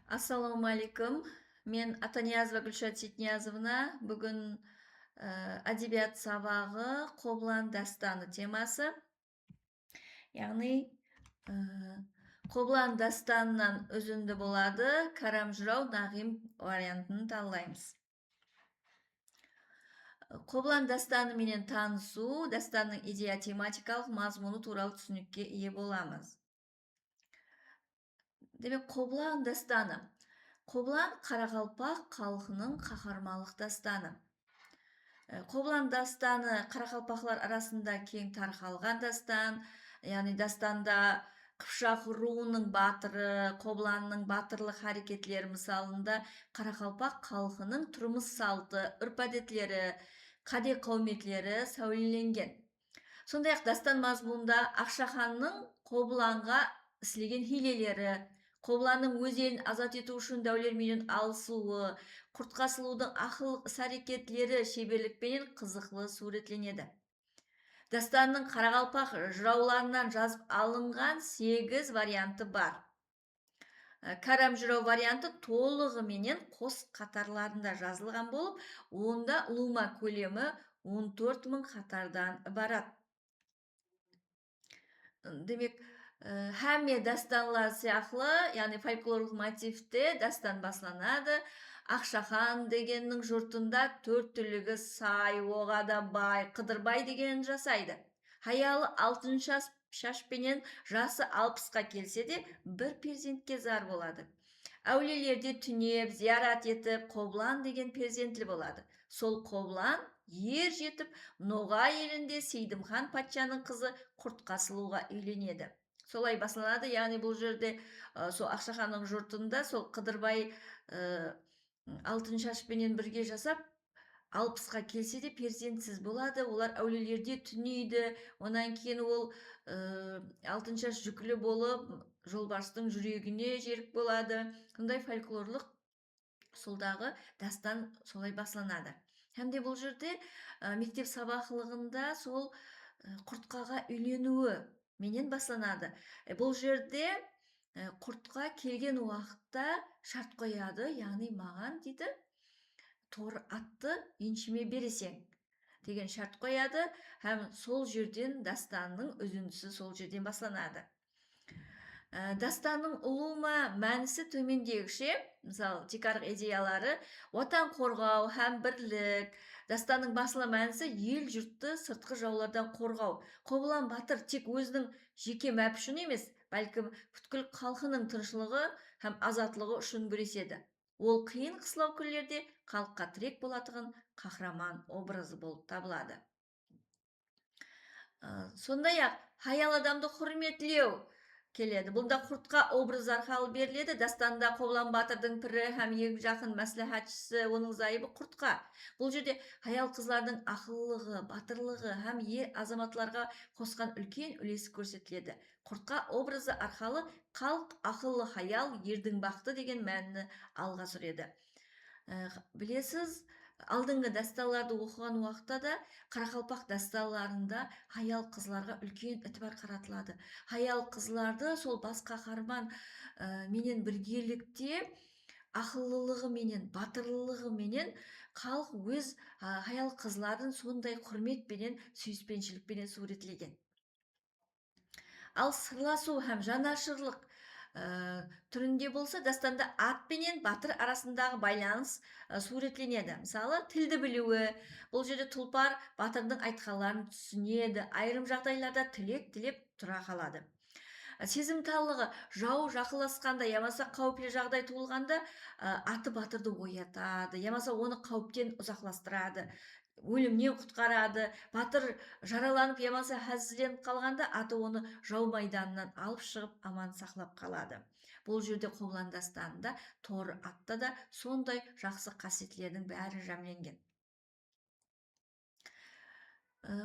Ассалаумалейкум. Мен Атаниязова Гүлшат Сетниязовна. Бүгін әдебиет сабағы Қобылан дастаны темасы. Яғни Қобылан дастанынан үзінді болады. Карам жырау нағим вариантын таллаймыз. Қобылан дастаны менен танысу, дастанның идея тематикалық мазмұны туралы түсінікке ие боламыз. Демек, Қобылан дастаны. Қобылан Қарақалпақ халқының қаһармандық дастаны. Қобылан дастаны қарақалпақлар арасында кең тарқалған дастан, яғни дастанда Қыпшақ руының батыры, Қобыланның батырлық әрекетлері мысалында қарақалпақ халқының тұрмыс салты, үрп-әдетлері, қадет қауметлері сәулеленген. Сондай-ақ дастан мазмұнында Ақшаханның Қобыланға істеген хилелері, Қобыланның өз елін азат ету үшін дәулерменен алысуы, Құртқасылудың ақыл іс-әрекетлері шеберлікпенен қызықлы суретленеді. Дастанның Қарақалпақ жырауларынан жазып алынған 8 варианты бар. Карам жырау варианты толығыменен қос қатарларында жазылған болып, онда лума көлемі 14 000 қатардан барады. Демек, һәмме дастанлар сияқлы, яғни фольклорлық мотивте дастан басланады. Ақшахан дегеннің жұртында 4 түлігі сай, оғада бай, Қыдырбай деген жасайды. Хаялы 6 шашпенен жасы 60-қа келсе де, бір перзентке зар болады. Әулиелерде түнеп, зиярат етіп, Қобылан деген перзентлі болады. Сол Қобылан ер жетіп, Ноға елінде Сейдімхан патшаның қызы Құртқасылуға үйленеді. Солай басылады, яғни бұл жерде сол Ақшаханның жұртында сол Қыдырбай 6 шашпенен бірге жасап, 60-қа келсе де перзентсіз болады. Олар әулиелерде түнейді. Онан кейін ол 6 шаш жүкілі болып, жолбарыстың жүрегіне жерік болады. Сондай фольклорлық солдағы дастан солай басыланады. Hem de бұл жерде мектеп сабақлығында сол құртқаға үйленуі менен басланады. Бұл жерде құртқа келген уақытта шарт қояды, яғни маған дейді, тор атты еншіме бересең деген шарт қояды, һәм сол жерден дастанның үзіндісі сол жерден басланады. Дастанның ұлыма мәнісі төмендегіше, мысалы, текарық идеялары, отан қорғау һәм бірлік. Дастанның басылы мәнісі ел жұртты сыртқы жаулардан қорғау. Қобылан батыр тек өзінің жеке мәпшін емес, бәлкім бүткіл халқының тыныштығы һәм азатлығы үшін күреседі. Ол қиын қыстау күндерде халыққа тірек болатығын қаһарман образы болып табылады. Сондай-ақ хаял адамды құрметтеу келеді. Бұнда құртқа образ арқылы беріледі. Дастанда Қобылан батырдың пірі һәм ең жақын мәслихатшысы, оның зайыбы құртқа. Бұл жерде хаял қызлардың ақыллығы, батырлығы һәм ер азаматларға қосқан үлкен үлесі көрсетіледі. Құртқа образы арқылы халық ақыллы хаял, ердің бақты деген мәнін алға сүреді. Білесіз, алдыңғы дасталарды оқыған уақытта да Қарақалпақ дасталарында хаял қызларға үлкен ітібар қаратылады. Хаял қызларды сол бас қаһарман менен біргелікте ақыллылығы менен, батырлылығы менен халық өз хаял қызларын сондай құрметпенен, сүйіспеншілікпенен суретлеген. Ал сырласу һәм жанашырлық түрінде болса, дастанда ат пенен батыр арасындағы байланыс суретленеді. Мысалы, тілді білуі, бұл жерде тұлпар батырдың айтқанларын түсінеді, айрым жағдайларда тілек тілеп тұра қалады. Сезімталлығы, жау жақыласқанда, ямаса қауіплі жағдай туылғанда, аты батырды оятады, ямаса оны қауіптен ұзақластырады, өлімнен құтқарады. Батыр жараланып, ямаса хәзірленіп қалғанда, аты оны жау майданынан алып шығып, аман сақлап қалады. Бұл жерде Қобылан дастанында торы атта да сондай жақсы қасиеттердің бәрі жәмленген.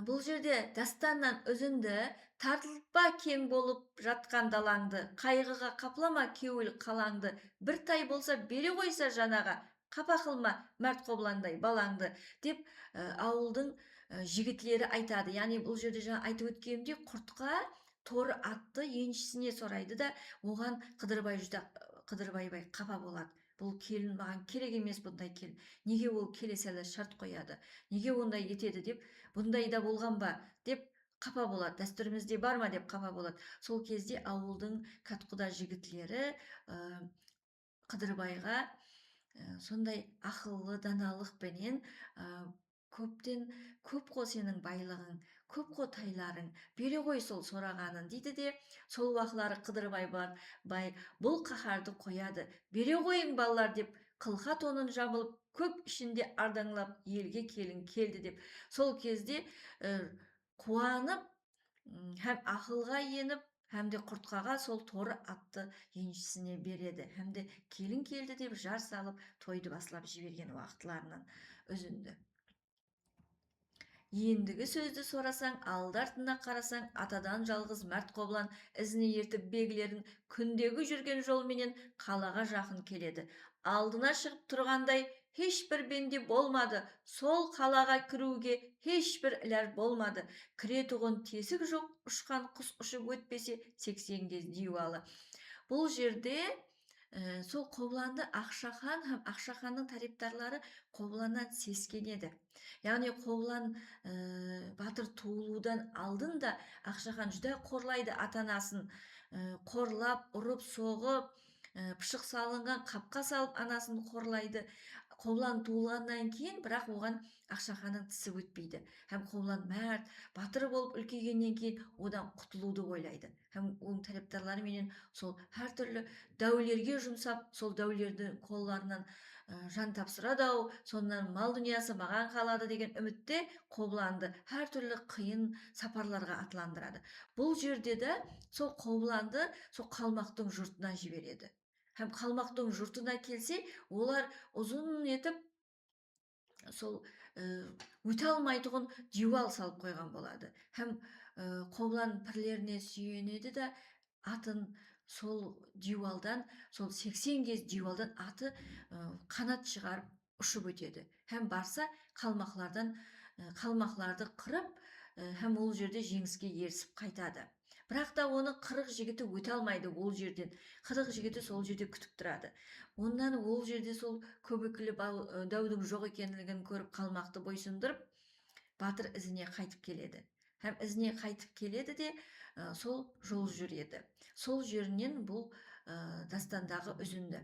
Бұл жерде дастаннан үзінді тартылпа кең болып жатқан далаңды, қайғыға қаплама кеуіл қалаңды, бір тай болса бере қойса жанаға, қапа қылма мәрт Қобыландай балаңды деп ауылдың жігітлері айтады. Яғни бұл жерде жаңа айтып өткенімде құртқа торы атты еншісіне сұрайды да, оған Қыдырбай Кыдырбайбай капа болот. Бул келин маған керек емес, bunday келин. Неге ол келе сала шарт коёды? Неге ондай етеді деп, bunday да болганба деп капа болот. Дәстүрүмүздө барма деп капа болот. Сол кезде ауылдың каткуда жигитлери Кыдырбайга сондай акыллы даналык менен көптен көп го сенин байлыгың, көп го тайларың, бере кой сол сураганын дейди де, сол убакылары Кыдырбай бул каһарды коёду. Бере коюң балдар деп кылка тонун жамылып, көп ишинде ардаңлап элге келин келди деп. Сол кезде кубанып, һәм акылга ийинип, һәм де курткага сол торы атты енчисине береді. Һәм де келин келди деп жар салып, тойду башлап жиберген убактыларынын өзүндө. Ендігі сөзді сорасаң, алды артына қарасаң, атадан жалғыз мәрт қобылан ізіне ертіп бегілерін күндегі жүрген жол менен қалаға жақын келеді. Алдына шығып тұрғандай ешбір бенде болмады. Сол қалаға кіруге ешбір ілер болмады. Кіре тұғын тесік жоқ, ұшқан құс ұшып өтпесе 80 кез дюалы. Бұл жерде сол Қобыланды Ақшахан һәм Ақшаханның тариптарлары Қобыланнан сескенеді. Яғни Қобылан батыр туылудан алдын да Ақшахан жүдә қорлайды атанасын, қорлап, ұрып, соғып, пышық салынған қапқа салып анасын қорлайды. Қобылан туылғаннан кейін, бірақ оған Ақшаханның тісі өтпейді. Һәм Қобылан мәрт, батыр болып үлкейгеннен кейін одан құтылуды ойлайды. Һәм оның тариптарлары менен сол һәр түрлі дәулерге жұмсап, сол дәулердің қолларынан жан тапсырады-ау, сонан мал дүниясы маған қалады деген үмітте Қобыланды һәр түрлі қиын сапарларға атландырады. Бұл жерде де сол Қобыланды сол қалмақтың жұртына жібереді. Һәм қалмақтың жұртына келсе, олар ұзын етіп сол өте алмайтұғын дювал салып қойған болады. Һәм Қобылан пірлеріне сүйенеді да, атын сол дювалдан, сол 80 кез дювалдан аты қанат шығарып ұшып өтеді. Һәм барса қалмақларды қырып, һәм ол жерде жеңіске ерісіп қайтады. Бірақ та оны 40 жігіті өте алмайды ол жерден. 40 жігіті сол жерде күтіп тұрады. Ондан ол жерде сол көбікілі дәудің жоқ екенлігін көріп қалмақты бойсындырып, батыр ізіне қайтып келеді. Һәм ізіне қайтып келеді де, сол жол жүреді. Сол жерінен бұл дастандағы үзінді.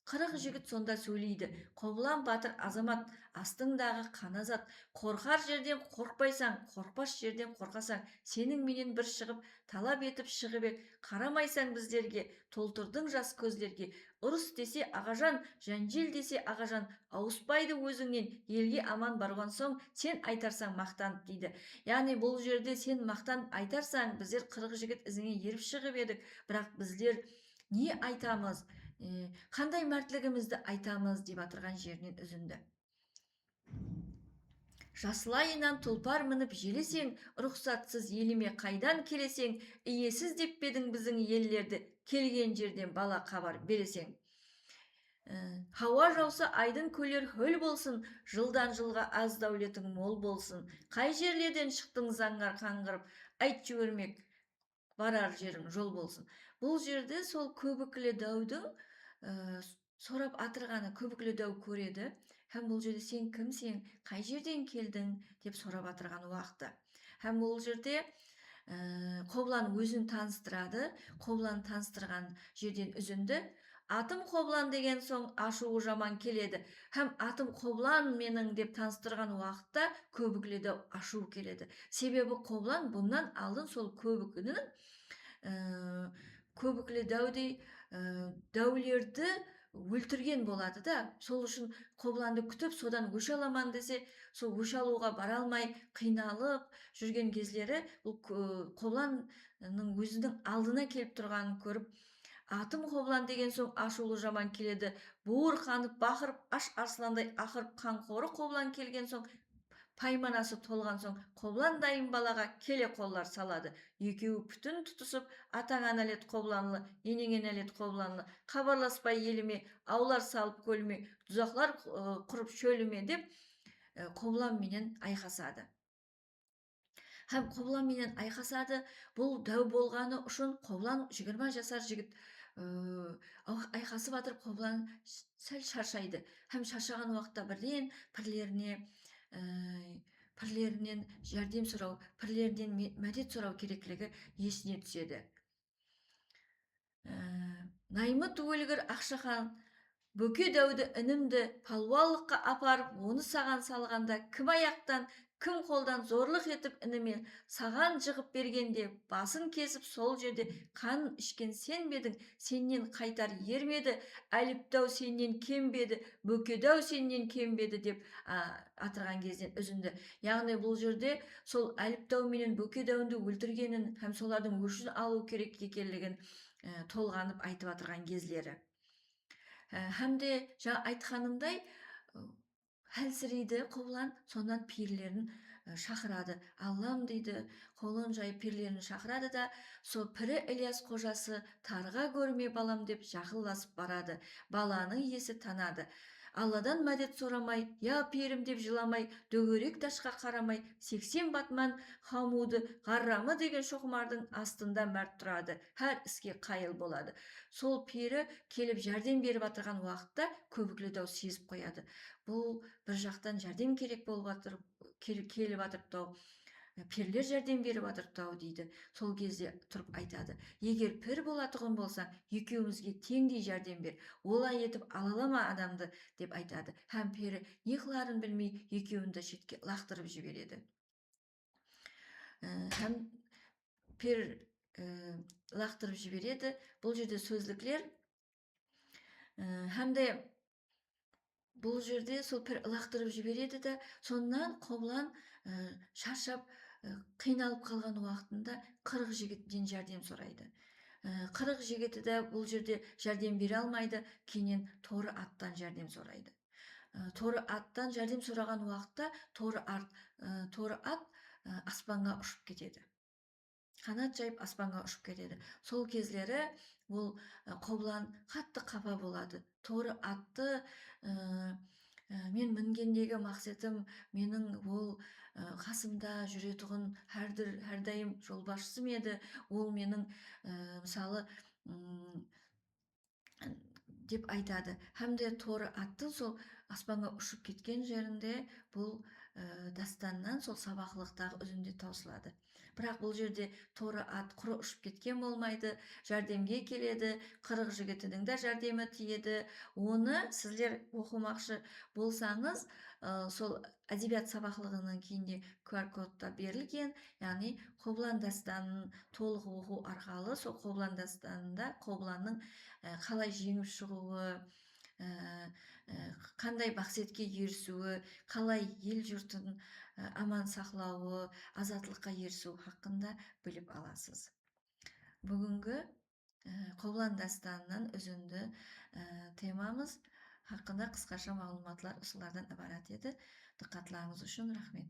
40 жігіт сонда сөйлейді. Қобылан батыр азамат, астыңдағы қаназат, қорқар жерден қорқпайсаң, қорқпас жерден қорқасаң, сенің менен бір шығып, талап етіп шығып ек, қарамайсаң біздерге, толтырдың жас көздерге, ұрыс десе ағажан, жәнжел десе ағажан, ауыспайды өзіңнен, елге аман барған соң, сен айтарсаң мақтанып дейді. Яғни бұл жерде сен мақтанып айтарсаң, біздер 40 жігіт ізіңе еріп шығып едік, бірақ біздер не айтамыз, қандай мәртлігімізді айтамыз деп атырған жерінен үзінді. Жасылайынан тұлпар мініп желесең, рұқсатсыз еліме қайдан келесең, иесіз деп бедің біздің еллерді, келген жерден бала хабар бересең. Хауа жауса айдын көлер хөл болсын, жылдан жылға аз дәулетің мол болсын. Қай жерлерден шықтың заңғар қаңғырып, айт жібермек барар жерім жол болсын. Бұл жерде сол көбіклі дәудің сорап атырғаны көбіклі дәу көреді. Һәм бұл жерде сен кімсің, қай жерден келдің деп сорап атырған уақыты. Һәм бұл жерде Қобылан өзін таныстырады. Қобылан таныстырған жерден үзінді. Атым Қобылан деген соң ашуы жаман келеді. Һәм атым Қобылан менің деп таныстырған уақытта көбіклі дәу ашу келеді. Себебі Қобылан бұндан алдын сол көбіклі дәудей дәулерді өлтірген болады да. Сол үшін Қобыланды күтіп, содан өш аламан десе, сол өш алуға бара алмай қиналып жүрген кезлері бұл Қобыланның өзінің алдына келіп тұрғанын көріп, атым Қобылан деген соң ашулы жаман келеді. Буыр қанып, бақырып, аш арсландай ақырып, қанқоры Қобылан келген соң, пайманасы толған соң, Қобылан дайын балаға келе қоллар салады. Екеуі бүтін тұтысып, атаңа нәлет Қобыланлы, енеңе нәлет Қобыланлы, хабарласпай еліме, аулар салып көліме, тұзақлар құрып шөліме деп Қобылан менен айқасады. һәм Кобылан менен айкасады. Бул дәу болганы үчүн Кобылан 20 жашар жигит айкасып атып Кобылан сәл шаршайды. Һәм шаршаган убакта бирден пирлеринен жардам сурау, пирлеринен мәдет сурау керектиги эсине түшөдү. Наймыт өлгір Ақшахан бөке дәуді інімді палуалыққа апарып, оны саған салғанда, кім аяқтан, кім қолдан зорлық етіп ініме саған жығып бергенде, басын кесіп сол жерде қан ішкен сен бедің, сеннен қайтар ермеді, әліптау сеннен кембеді, бөкедәу сеннен кембеді деп атырған кезден үзінді. Яғни бұл жерде сол әліптау менен бөкедәуінді өлтіргенін һәм солардың өшін алу керек екенлігін толғанып айтып атырған кезлері. Һәм де жаңа айтқанымдай әлсірейді Кобылан, сонан пирлерін шақырады. Аллам дейді, қолын жайып пирлерін шақырады да, со пірі Ілияс қожасы тарға көрме балам деп жақылдасып барады. Баланың есі танады. Алладан мәдет сорамай, я пирім деп жыламай, дөгерек ташқа қарамай, 80 батман хамуды ғаррамы деген шоқымардың астында мәрт тұрады. Әр іске қайыл болады. Сол пири келіп жәрдем беріп атырған уақытта Көбіклі дау сезіп қояды. Бұл бір жақтан жәрдем керек болып атыр, келіп атырыптау, перлер жәрдем беріп атырыптау дейді. Сол кезде тұрып айтады: егер пір болатұғын болсаң, екеумізге теңдей жәрдем бер, олай етіп алалама адамды деп айтады. Һәм пері не қыларын білмей екеуінді шетке лақтырып жібереді. Һәм пер лақтырып жібереді. Бұл жерде сөздіклер һәм де бұл жерде сол пір лақтырып жібереді да, сонан Кобылан шаршап қиналып қалған уақытында 40 жігіттен жәрдем сұрайды. 40 жігіті де бұл жерде жәрдем бере алмайды, кейіннен торы аттан жәрдем сұрайды. Торы аттан жәрдем сұраған уақытта торы ат аспанға ұшып кетеді. Қанат жайып аспанға ұшып кетеді. Сол кезлері ол Кобылан қатты қапа болады. Торы атты мен мінгендегі мақсатым менің ол қасымда жүретұғын әрдайым жолбасшысым еді. Ол менің мысалы деп айтады. Һәм де торы аттың сол аспанға ұшып кеткен жерінде бұл дастаннан сол сабақлықтағы үзінді таусылады. Бірақ бұл жерде торы ат құры ұшып кеткен болмайды, жәрдемге келеді, 40 жігітінің де жәрдемі тиеді. Оны сіздер оқымақшы болсаңыз, сол әдебият сабақлығының кейінде QR-кодта берілген, яғни Кобылан дастанын толық оқу арқылы сол Кобылан дастанында Кобыланның қалай жеңіп шығуы, қандай мақсатқа ерісуі, қалай ел жұртын аман сақлауы, азатлыққа ерісу хақында біліп аласыз. Бүгінгі Кобылан дастанынан үзінді темамыз хақында қысқаша мағлұматлар осылардан ібарат еді. Диққатларыңыз үшін рахмет.